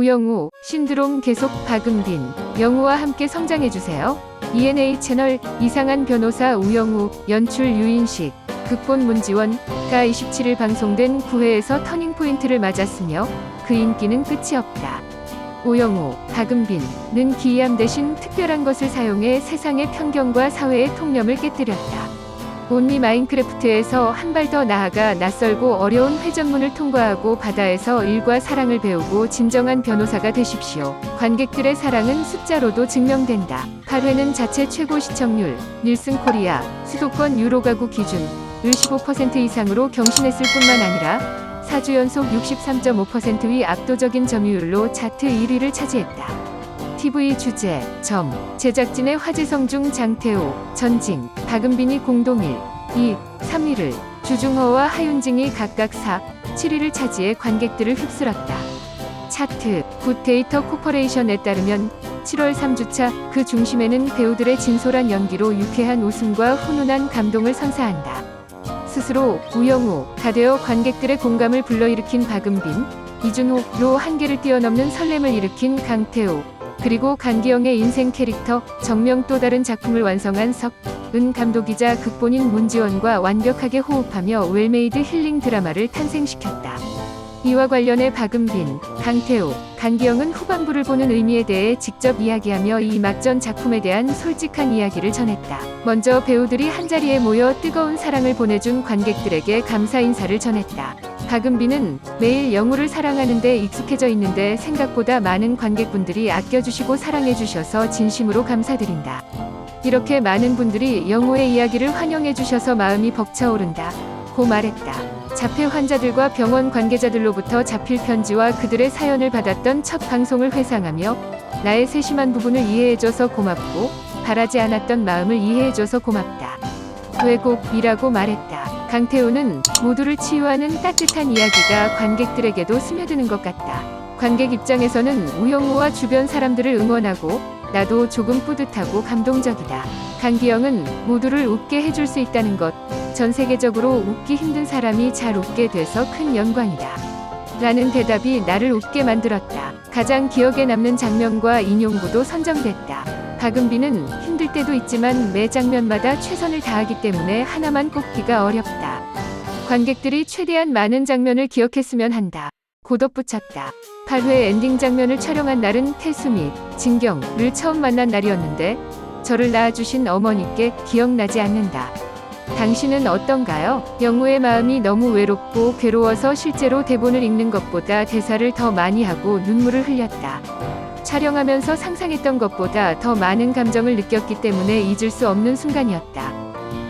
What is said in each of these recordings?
우영우, 신드롬 계속 박은빈, 영우와 함께 성장해주세요. ENA 채널 이상한 변호사 우영우, 연출 유인식, 극본 문지원.가 27일 방송된 9회에서 터닝포인트를 맞았으며 그 인기는 끝이 없다. 우영우, 박은빈은 기이함 대신 특별한 것을 사용해 세상의 편견과 사회의 통념을 깨뜨렸다. 온리 마인크래프트에서 한 발 더 나아가 낯설고 어려운 회전문을 통과하고 바다에서 일과 사랑을 배우고 진정한 변호사가 되십시오. 관객들의 사랑은 숫자로도 증명된다. 8회는 자체 최고 시청률, 닐슨 코리아, 수도권 유로 가구 기준을 15% 이상으로 경신했을 뿐만 아니라 4주 연속 63.5%의 압도적인 점유율로 차트 1위를 차지했다. TV 주제, 점, 제작진의 화제성 중 장태호, 전징, 박은빈이 공동 1, 2, 3위를, 주중허와 하윤징이 각각 4, 7위를 차지해 관객들을 휩쓸었다. 차트, 굿데이터 코퍼레이션에 따르면 7월 3주차 그 중심에는 배우들의 진솔한 연기로 유쾌한 웃음과 훈훈한 감동을 선사한다. 스스로 우영우가 되어 관객들의 공감을 불러일으킨 박은빈, 이준호로 한계를 뛰어넘는 설렘을 일으킨 강태호, 그리고 강기영의 인생 캐릭터 정명 또 다른 작품을 완성한 석은 감독이자 극본인 문지원과 완벽하게 호흡하며 웰메이드 힐링 드라마를 탄생시켰다. 이와 관련해 박은빈, 강태호, 강기영은 후반부를 보는 의미에 대해 직접 이야기하며 이 막전 작품에 대한 솔직한 이야기를 전했다. 먼저 배우들이 한자리에 모여 뜨거운 사랑을 보내준 관객들에게 감사 인사를 전했다. 박은빈은 매일 영우를 사랑하는 데 익숙해져 있는데 생각보다 많은 관객분들이 아껴주시고 사랑해주셔서 진심으로 감사드린다. 이렇게 많은 분들이 영우의 이야기를 환영해주셔서 마음이 벅차오른다. 고 말했다. 자폐 환자들과 병원 관계자들로부터 자필 편지와 그들의 사연을 받았던 첫 방송을 회상하며 나의 세심한 부분을 이해해줘서 고맙고 바라지 않았던 마음을 이해해줘서 고맙다. 왜곡이라고 말했다. 강태호는 모두를 치유하는 따뜻한 이야기가 관객들에게도 스며드는 것 같다. 관객 입장에서는 우영우와 주변 사람들을 응원하고 나도 조금 뿌듯하고 감동적이다. 강기영은 모두를 웃게 해줄 수 있다는 것, 전 세계적으로 웃기 힘든 사람이 잘 웃게 돼서 큰 영광이다. 라는 대답이 나를 웃게 만들었다. 가장 기억에 남는 장면과 인용구도 선정됐다. 박은빈은 힘들 때도 있지만 매 장면마다 최선을 다하기 때문에 하나만 꼽기가 어렵다. 관객들이 최대한 많은 장면을 기억했으면 한다. 고 덧붙였다. 8회 엔딩 장면을 촬영한 날은 태수 및 진경을 처음 만난 날이었는데 저를 낳아주신 어머니께 기억나지 않는다. 당신은 어떤가요? 영우의 마음이 너무 외롭고 괴로워서 실제로 대본을 읽는 것보다 대사를 더 많이 하고 눈물을 흘렸다. 촬영하면서 상상했던 것보다 더 많은 감정을 느꼈기 때문에 잊을 수 없는 순간이었다.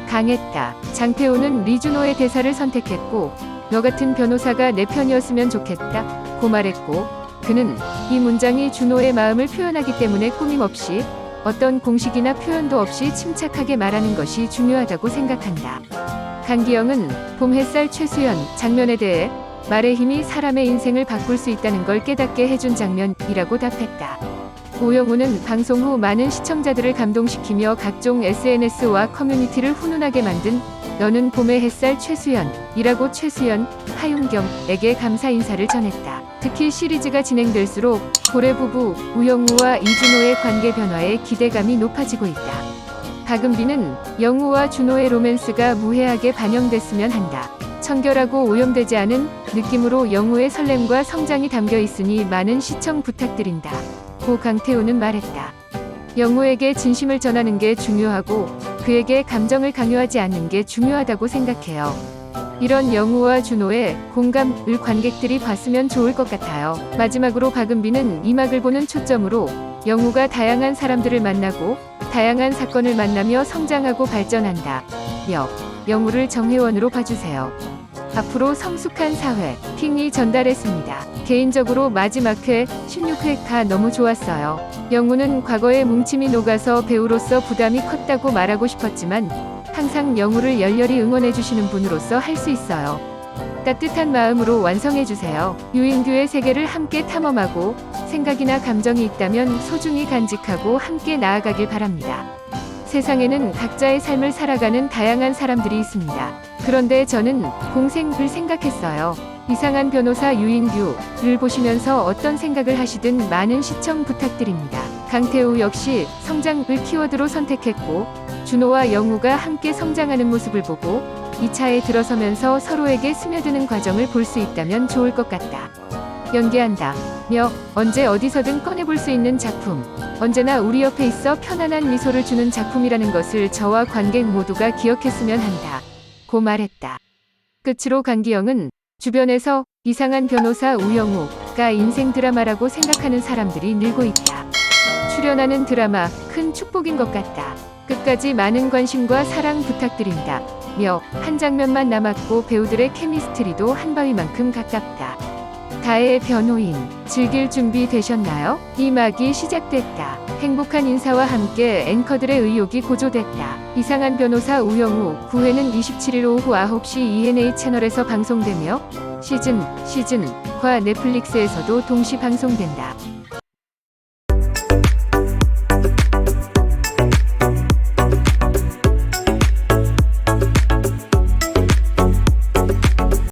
강했다. 장태호는 리준호의 대사를 선택했고 너 같은 변호사가 내 편이었으면 좋겠다 고 말했고 그는 이 문장이 준호의 마음을 표현하기 때문에 꾸밈없이 어떤 공식이나 표현도 없이 침착하게 말하는 것이 중요하다고 생각한다. 강기영은 봄 햇살 최수연 장면에 대해 말의 힘이 사람의 인생을 바꿀 수 있다는 걸 깨닫게 해준 장면이라고 답했다. 우영우는 방송 후 많은 시청자들을 감동시키며 각종 SNS와 커뮤니티를 훈훈하게 만든 너는 봄의 햇살 최수연이라고 최수연, 하윤경에게 감사 인사를 전했다. 특히 시리즈가 진행될수록 고래 부부 우영우와 이준호의 관계 변화에 기대감이 높아지고 있다. 박은빈은 영우와 준호의 로맨스가 무해하게 반영됐으면 한다. 청결하고 오염되지 않은 느낌으로 영우의 설렘과 성장이 담겨 있으니 많은 시청 부탁드린다. 고 강태호는 말했다. 영우에게 진심을 전하는 게 중요하고 그에게 감정을 강요하지 않는 게 중요하다고 생각해요. 이런 영우와 준호의 공감을 관객들이 봤으면 좋을 것 같아요. 마지막으로 박은빈은 이 막을 보는 초점으로 영우가 다양한 사람들을 만나고 다양한 사건을 만나며 성장하고 발전한다. 영우를 정회원으로 봐주세요. 앞으로 성숙한 사회 핑이 전달했습니다. 개인적으로 마지막 회 16회가 너무 좋았어요. 영우는 과거의 뭉침이 녹아서 배우로서 부담이 컸다고 말하고 싶었지만 항상 영우를 열렬히 응원해주시는 분으로서 할 수 있어요. 따뜻한 마음으로 완성해주세요. 유인규의 세계를 함께 탐험하고 생각이나 감정이 있다면 소중히 간직하고 함께 나아가길 바랍니다. 세상에는 각자의 삶을 살아가는 다양한 사람들이 있습니다. 그런데 저는 공생을 생각했어요. 이상한 변호사 유인규를 보시면서 어떤 생각을 하시든 많은 시청 부탁드립니다. 강태우 역시 성장을 키워드로 선택했고, 준호와 영우가 함께 성장하는 모습을 보고 이 차에 들어서면서 서로에게 스며드는 과정을 볼 수 있다면 좋을 것 같다. 연기한다. 며 언제 어디서든 꺼내볼 수 있는 작품. 언제나 우리 옆에 있어 편안한 미소를 주는 작품이라는 것을 저와 관객 모두가 기억했으면 한다. 고 말했다. 끝으로 강기영은 주변에서 이상한 변호사 우영우가 인생 드라마라고 생각하는 사람들이 늘고 있다. 출연하는 드라마 큰 축복인 것 같다. 끝까지 많은 관심과 사랑 부탁드린다. 며 한 장면만 남았고 배우들의 케미스트리도 한 바위만큼 가깝다. 다혜의 변호인, 즐길 준비 되셨나요? 이 막이 시작됐다. 행복한 인사와 함께 앵커들의 의욕이 고조됐다. 이상한 변호사 우영우 9회는 27일 오후 9시 ENA 채널에서 방송되며 시즌과 넷플릭스에서도 동시 방송된다.